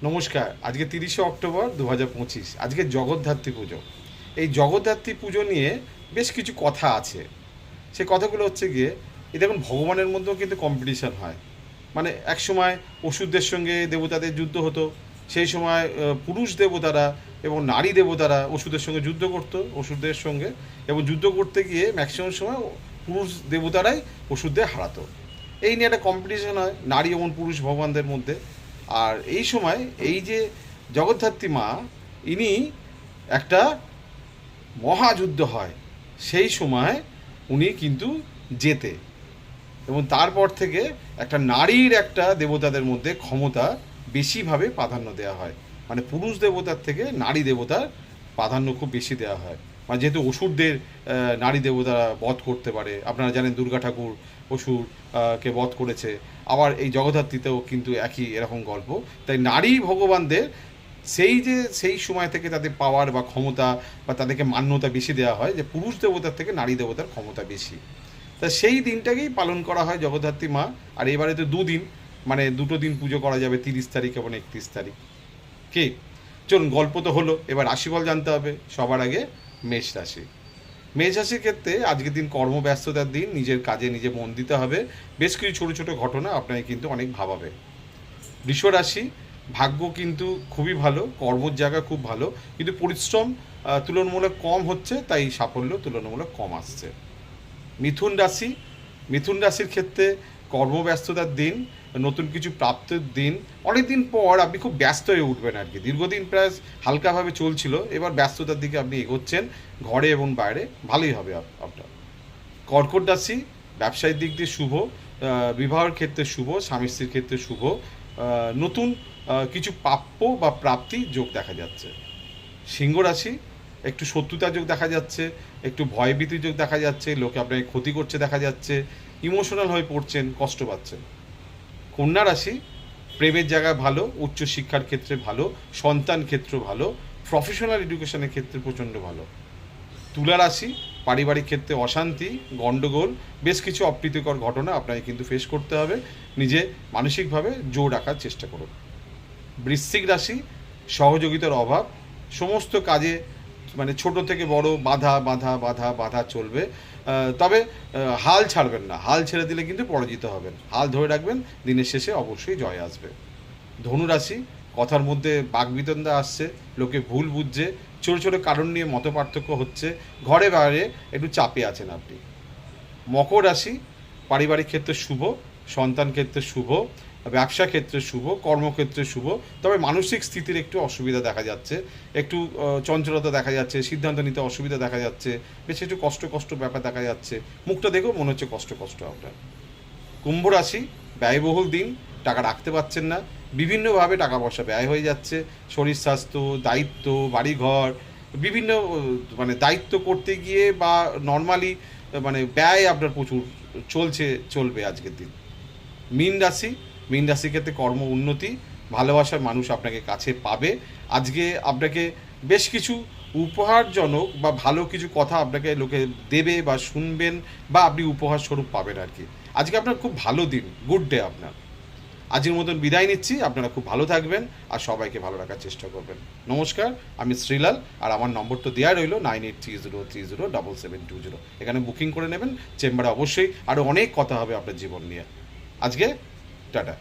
নমস্কার। আজকে 30শে অক্টোবর 2025। আজকে জগদ্ধাত্রী পুজো। এই জগদ্ধাত্রী পুজো নিয়ে বেশ কিছু কথা আছে। সে কথাগুলো হচ্ছে গিয়ে, এই দেখুন ভগবানের মধ্যেও কিন্তু কম্পিটিশান হয়। মানে এক সময় অসুরদের সঙ্গে দেবতাদের যুদ্ধ হতো। সেই সময় পুরুষ দেবতারা এবং নারী দেবতারা অসুরদের সঙ্গে যুদ্ধ করতো, অসুরদের সঙ্গে, এবং যুদ্ধ করতে গিয়ে ম্যাক্সিমাম সময় পুরুষ দেবতারাই অসুরদের হারাতো। এই নিয়ে একটা কম্পিটিশন হয় নারী এবং পুরুষ ভগবানদের মধ্যে। আর এই সময় এই যে জগদ্ধাত্রী মা, ইনি একটা মহাযুদ্ধ হয়, সেই সময় উনি কিন্তু জেতে, এবং তারপর থেকে একটা নারীর একটা দেবতাদের মধ্যে ক্ষমতা বেশিভাবে প্রাধান্য দেওয়া হয়। মানে পুরুষ দেবতার থেকে নারী দেবতার প্রাধান্য খুব বেশি দেওয়া হয়। মানে যেহেতু অসুরদের নারী দেবতারা বধ করতে পারে, আপনারা জানেন দুর্গা ঠাকুর অসুর কে বধ করেছে। আবার এই জগদ্ধাত্রীতেও কিন্তু একই এরকম গল্প। তাই নারী ভগবানদের সেই সময় থেকে তাদের পাওয়ার বা ক্ষমতা বা তাদেরকে মান্যতা বেশি দেওয়া হয়, যে পুরুষ দেবতার থেকে নারী দেবতার ক্ষমতা বেশি। তা সেই দিনটাকেই পালন করা হয় জগদ্ধাত্রী মা। আর এবারে তো দুদিন, মানে দুটো দিন পুজো করা যাবে, 30 তারিখ এবং 31 তারিখ। কি, চলুন, গল্প তো হলো, এবার রাশিফল জানতে হবে। সবার আগে মেষ রাশি। মেষ রাশির ক্ষেত্রে আজকের দিন কর্মব্যস্ততার দিন, নিজের কাজে নিজে মন দিতে হবে। বেশ কিছু ছোটো ছোটো ঘটনা আপনাকে কিন্তু অনেক ভাবাবে। বৃষ রাশি, ভাগ্য কিন্তু খুবই ভালো, কর্মর জায়গা খুব ভালো, কিন্তু পরিশ্রম তুলনামূলক কম হচ্ছে, তাই সাফল্য তুলনামূলক কম আসছে। মিথুন রাশি, মিথুন রাশির ক্ষেত্রে কর্মব্যস্ততার দিন, নতুন কিছু প্রাপ্তির দিন। অনেক দিন পর আপনি খুব ব্যস্ত হয়ে উঠবেন আর কি। দীর্ঘদিন প্রায় হালকাভাবে চলছিল, এবার ব্যস্ততার দিকে আপনি এগোচ্ছেন, ঘরে এবং বাইরে। ভালোই হবে আপনার। কর্কট রাশি, ব্যবসায়িক দিক দিয়ে শুভ, বিবাহের ক্ষেত্রে শুভ, স্বামী স্ত্রীর ক্ষেত্রে শুভ, নতুন কিছু প্রাপ্য বা প্রাপ্তি যোগ দেখা যাচ্ছে। সিংহ রাশি, একটু শত্রুতা যোগ দেখা যাচ্ছে, একটু ভয়ভীতি যোগ দেখা যাচ্ছে, লোকে আপনাকে ক্ষতি করছে দেখা যাচ্ছে, ইমোশনাল হয়ে পড়ছেন, কষ্ট পাচ্ছেন। কন্যা রাশি, প্রেমের জায়গায় ভালো, উচ্চশিক্ষার ক্ষেত্রে ভালো, সন্তান ক্ষেত্র ভালো, প্রফেশনাল এডুকেশনের ক্ষেত্রে প্রচণ্ড ভালো। তুলা রাশি, পারিবারিক ক্ষেত্রে অশান্তি, গণ্ডগোল, বেশ কিছু অপ্রীতিকর ঘটনা আপনাকে কিন্তু ফেস করতে হবে। নিজে মানসিকভাবে জোর রাখার চেষ্টা করুন। বৃশ্চিক রাশি, সহযোগিতার অভাব, সমস্ত কাজে মানে ছোট থেকে বড় বাধা বাধা বাধা বাধা চলবে। তবে হাল ছাড়বেন না, হাল ছেড়ে দিলে কিন্তু পরাজিত হবেন। হাল ধরে রাখবেন, দিনের শেষে অবশ্যই জয় আসবে। ধনুরাশি, কথার মধ্যে বাকবিতণ্ডা আসছে, লোকে ভুল বুঝছে, ছোটো ছোটো কারণ নিয়ে মত পার্থক্য হচ্ছে, ঘরে বাইরে একটু চাপে আছেন আপনি। মকর রাশি, পারিবারিক ক্ষেত্রে শুভ, সন্তান ক্ষেত্রে শুভ, ব্যবসা ক্ষেত্রে শুভ, কর্মক্ষেত্রে শুভ। তবে মানসিক স্থিতির একটু অসুবিধা দেখা যাচ্ছে, একটু চঞ্চলতা দেখা যাচ্ছে, সিদ্ধান্ত নিতে অসুবিধা দেখা যাচ্ছে, বেশ একটু কষ্ট কষ্ট ব্যাপার দেখা যাচ্ছে। মুখটা দেখেও মনে হচ্ছে কষ্ট কষ্ট আপনার। কুম্ভ রাশি, ব্যয়বহুল দিন, টাকা রাখতে পারছেন না, বিভিন্নভাবে টাকা পয়সা ব্যয় হয়ে যাচ্ছে। শরীর স্বাস্থ্য, দায়িত্ব, বাড়িঘর, বিভিন্ন মানে দায়িত্ব করতে গিয়ে বা নর্মালি মানে ব্যয় আপনার প্রচুর চলবে আজকের দিন। মীন রাশি, মীন রাশির ক্ষেত্রে কর্ম উন্নতি, ভালোবাসার মানুষ আপনাকে কাছে পাবে। আজকে আপনাকে বেশ কিছু উপহারজনক বা ভালো কিছু কথা আপনাকে লোকে দেবে বা শুনবেন, বা আপনি উপহার স্বরূপ পাবেন আর কি। আজকে আপনার খুব ভালো দিন, গুড ডে আপনার। আজকের মতন বিদায় নিচ্ছি, আপনারা খুব ভালো থাকবেন আর সবাইকে ভালো রাখার চেষ্টা করবেন। নমস্কার, আমি শ্রীলাল, আর আমার নম্বর তো দেওয়া রইল 9830307720। এখানে বুকিং করে নেবেন, চেম্বারে অবশ্যই আরও অনেক কথা হবে আপনার জীবন নিয়ে। আজকে টাটা।